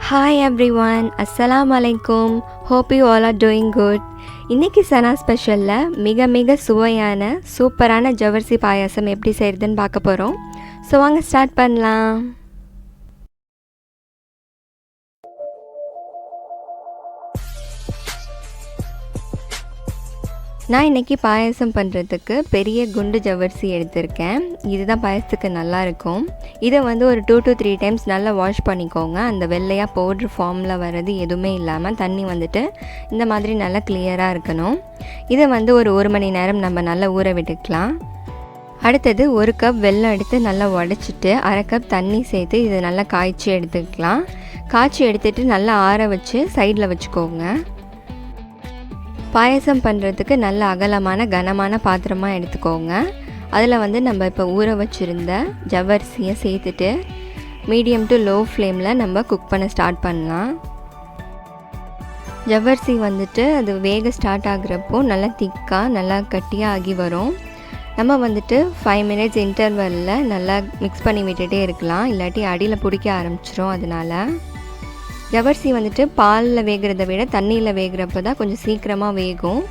Hi everyone, Assalamu alaikum. Hope you all are doing good. இன்னைக்கு சனா ஸ்பெஷலில் மிக சுவையான சூப்பரான ஜவ்வரிசி பாயாசம் எப்படி செய்கிறதுன்னு பார்க்க போகிறோம். ஸோ வாங்க ஸ்டார்ட் பண்ணலாம். நான் இன்றைக்கி பாயாசம் பண்ணுறதுக்கு பெரிய குண்டு ஜவ்வரிசி எடுத்திருக்கேன். இதுதான் பாயாசத்துக்கு நல்லாயிருக்கும். இதை ஒரு 2 to 3 டைம்ஸ் நல்லா வாஷ் பண்ணிக்கோங்க. அந்த வெள்ளையாக பவுட்ரு ஃபார்மில் வர்றது எதுவுமே இல்லாமல் தண்ணி இந்த மாதிரி நல்லா கிளியராக இருக்கணும். இதை ஒரு 1 மணி நேரம் நம்ம நல்லா ஊற விட்டுக்கலாம். அடுத்தது 1 கப் வெல்லம் எடுத்து நல்லா உடச்சிட்டு 1/2 கப் தண்ணி சேர்த்து இதை நல்லா காய்ச்சி எடுத்துக்கலாம். காய்ச்சி எடுத்துகிட்டு நல்லா ஆற வச்சு சைடில் வச்சுக்கோங்க. பாயசம் பண்ணுறதுக்கு நல்ல அகலமான கனமான பாத்திரமாக எடுத்துக்கோங்க. அதில் நம்ம இப்போ ஊற வச்சுருந்த ஜவ்வரிசியை சேர்த்துட்டு மீடியம் டு லோ ஃப்ளேமில் நம்ம குக் பண்ண ஸ்டார்ட் பண்ணலாம். ஜவ்வரிசி அது வேக ஸ்டார்ட் ஆகுறப்போ நல்லா திக்காக நல்லா கட்டியாக ஆகி வரும். நம்ம 5 மினிட்ஸ் இன்டர்வலில் நல்லா மிக்ஸ் பண்ணி விட்டுட்டே இருக்கலாம், இல்லாட்டி அடியில் பிடிக்க ஆரம்பிச்சிரும். அதனால் ஜவ்வரிசி பாலில் வேகிறத விட தண்ணியில் வேகிறப்ப தான் கொஞ்சம் சீக்கிரமாக வேகும்.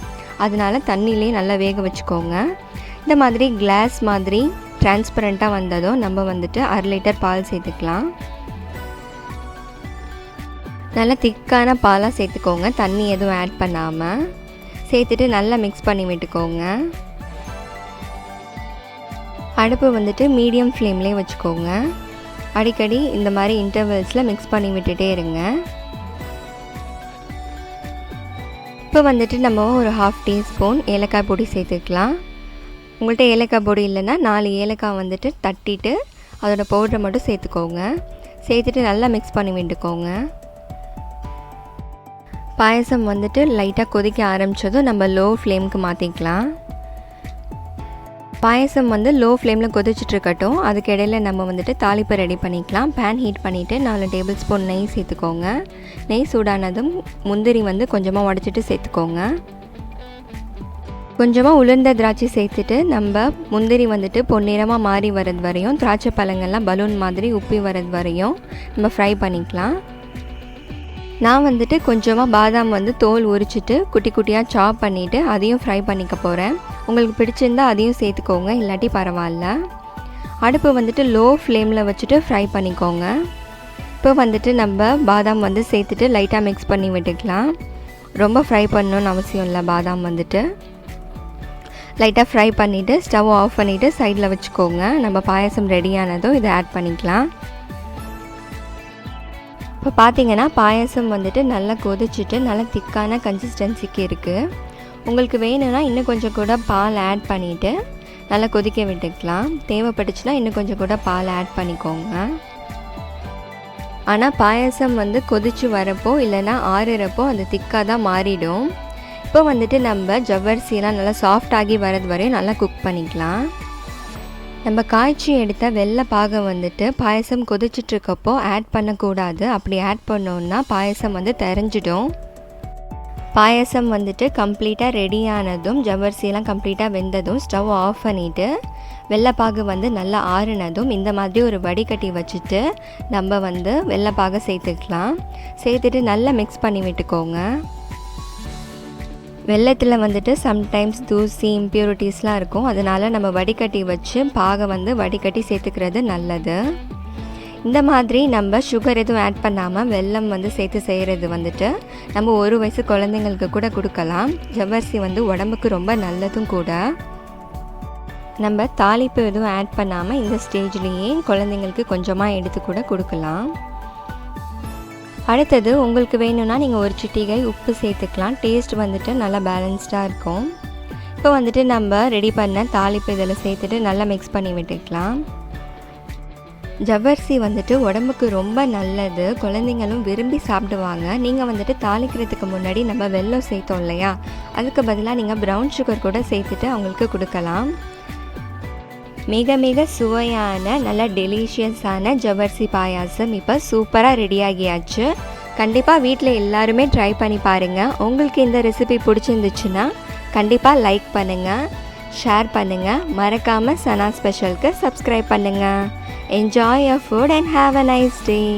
அதனால் தண்ணியிலே நல்லா வேக வச்சுக்கோங்க. இந்த மாதிரி கிளாஸ் மாதிரி டிரான்ஸ்பரண்ட்டாக வந்ததும் நம்ம 1/2 லிட்டர் பால் சேர்த்துக்கலாம். நல்லா திக்கான பாலாக சேர்த்துக்கோங்க, தண்ணி எதுவும் ஆட் பண்ணாமல். சேர்த்துட்டு நல்லா மிக்ஸ் பண்ணி விட்டுக்கோங்க. அடுப்பு மீடியம் ஃப்ளேம்லேயே வச்சுக்கோங்க. அடிக்கடி இந்த மாதிரி இன்டர்வல்ஸில் மிக்ஸ் பண்ணி விட்டுட்டே இருங்க. இப்போ நம்ம ஒரு 1/2 டீஸ்பூன் ஏலக்காய் பொடி சேர்த்துக்கலாம். உங்கள்கிட்ட ஏலக்காய் பொடி இல்லைன்னா 4 ஏலக்காய் தட்டிட்டு அதோட பவுடரை மட்டும் சேர்த்துக்கோங்க. சேர்த்துட்டு நல்லா மிக்ஸ் பண்ணி விட்டுக்கோங்க. பாயசம் லைட்டாக கொதிக்க ஆரம்பித்ததும் நம்ம லோ ஃப்ளேமுக்கு மாற்றிக்கலாம். பாயசம் லோ ஃப்ளேமில் கொதிச்சிட்ருக்கட்டும். அதுக்கு இடையில் நம்ம தாளிப்பை ரெடி பண்ணிக்கலாம். பேன் ஹீட் பண்ணிவிட்டு 4 டேபிள் ஸ்பூன் நெய் சேர்த்துக்கோங்க. நெய் சூடானதும் முந்திரி கொஞ்சமாக உடச்சிட்டு சேர்த்துக்கோங்க. கொஞ்சமாக உளுர்ந்த திராட்சை சேர்த்துட்டு நம்ம முந்திரி பொன்னிறமாக மாறி வர்றது வரையும், திராட்சை பழங்கள்லாம் பலூன் மாதிரி உப்பி வர்றது வரையும் நம்ம ஃப்ரை பண்ணிக்கலாம். நான் கொஞ்சமாக பாதாம் தோல் உரிச்சிட்டு குட்டி குட்டியாக சாப் பண்ணிவிட்டு அதையும் ஃப்ரை பண்ணிக்க போகிறேன். உங்களுக்கு பிடிச்சிருந்தால் அதையும் சேர்த்துக்கோங்க, இல்லாட்டி பரவாயில்ல. அடுப்பு லோ ஃப்ளேமில் வச்சுட்டு ஃப்ரை பண்ணிக்கோங்க. இப்போ நம்ம பாதாம் சேர்த்துட்டு லைட்டாக மிக்ஸ் பண்ணி விட்டுக்கலாம். ரொம்ப ஃப்ரை பண்ணணுன்னு அவசியம் இல்லை. பாதாம் லைட்டாக ஃப்ரை பண்ணிவிட்டு ஸ்டவ் ஆஃப் பண்ணிவிட்டு சைடில் வச்சுக்கோங்க. நம்ம பாயசம் ரெடியானதும் இதை ஆட் பண்ணிக்கலாம். இப்போ பார்த்தீங்கன்னா பாயசம் நல்லா கொதிச்சுட்டு நல்லா திக்கான கன்சிஸ்டன்சிக்கு இருக்குது. உங்களுக்கு வேணும்னா இன்னும் கொஞ்சம் கூட பால் ஆட் பண்ணிவிட்டு நல்லா கொதிக்க விட்டுக்கலாம். தேவைப்பட்டுச்சுன்னா இன்னும் கொஞ்சம் கூட பால் ஆட் பண்ணிக்கோங்க. ஆனால் பாயசம் கொதிச்சு வரப்போ இல்லைன்னா ஆறுறப்போ அது திக்காக தான் மாறிடும். இப்போ நம்ம ஜவ்வரிசியெல்லாம் நல்லா சாஃப்டாகி வரது வரையும் நல்லா குக் பண்ணிக்கலாம். நம்ம காய்ச்சி எடுத்த வெள்ளை பாகம் பாயசம் கொதிச்சிட்ருக்கப்போ ஆட் பண்ணக்கூடாது. அப்படி ஆட் பண்ணோன்னா பாயசம் தெரிஞ்சிடும். பாயசம் கம்ப்ளீட்டாக ரெடியானதும் ஜவ்வரிசியெல்லாம் கம்ப்ளீட்டாக வெந்ததும் ஸ்டவ் ஆஃப் பண்ணிவிட்டு வெள்ளைப்பாகு நல்லா ஆறுனதும் இந்த மாதிரி ஒரு வடிகட்டி வச்சுட்டு நம்ம வெள்ளைப்பாகை சேர்த்துக்கலாம். சேர்த்துட்டு நல்லா மிக்ஸ் பண்ணி விட்டுக்கோங்க. வெள்ளத்தில் சம்டைம்ஸ் தூசி இம்ப்யூரிட்டிஸ்லாம் இருக்கும். அதனால் நம்ம வடிகட்டி வச்சு பாகை வடிகட்டி சேர்த்துக்கிறது நல்லது. இந்த மாதிரி நம்ம சுகர் எதுவும் ஆட் பண்ணாமல் வெல்லம் சேர்த்து செய்கிறது நம்ம 1 வயசு குழந்தைங்களுக்கு கூட கொடுக்கலாம். ஜவ்வரிசி உடம்புக்கு ரொம்ப நல்லதும் கூட. நம்ம தாளிப்பு எதுவும் ஆட் பண்ணாமல் இந்த ஸ்டேஜ்லேயே குழந்தைங்களுக்கு கொஞ்சமாக எடுத்து கூட கொடுக்கலாம். அடுத்தது உங்களுக்கு வேணும்னா நீங்கள் ஒரு சிட்டிகை உப்பு சேர்த்துக்கலாம். டேஸ்ட் நல்லா பேலன்ஸ்டாக இருக்கும். இப்போ நம்ம ரெடி பண்ண தாளிப்பு இதில் சேர்த்துட்டு நல்லா மிக்ஸ் பண்ணி விட்டுக்கலாம். ஜவ்வரிசி உடம்புக்கு ரொம்ப நல்லது. குழந்தைங்களும் விரும்பி சாப்பிடுவாங்க. நீங்கள் தாளிக்கிறதுக்கு முன்னாடி நம்ம வெல்லம் சேர்த்தோம் இல்லையா, அதுக்கு பதிலாக நீங்கள் ப்ரௌன் சுகர் கூட சேர்த்துட்டு அவங்களுக்கு கொடுக்கலாம். மிக சுவையான நல்ல டெலிஷியஸான ஜவ்வரிசி பாயாசம் இப்போ சூப்பராக ரெடியாகியாச்சு. கண்டிப்பாக வீட்டில் எல்லாருமே ட்ரை பண்ணி பாருங்கள். உங்களுக்கு இந்த ரெசிபி பிடிச்சிருந்துச்சுன்னா கண்டிப்பாக லைக் பண்ணுங்கள், ஷேர் பண்ணுங்கள். மறக்காமல் சனா ஸ்பெஷலுக்கு சப்ஸ்கிரைப் பண்ணுங்கள். Enjoy your food and have a nice day.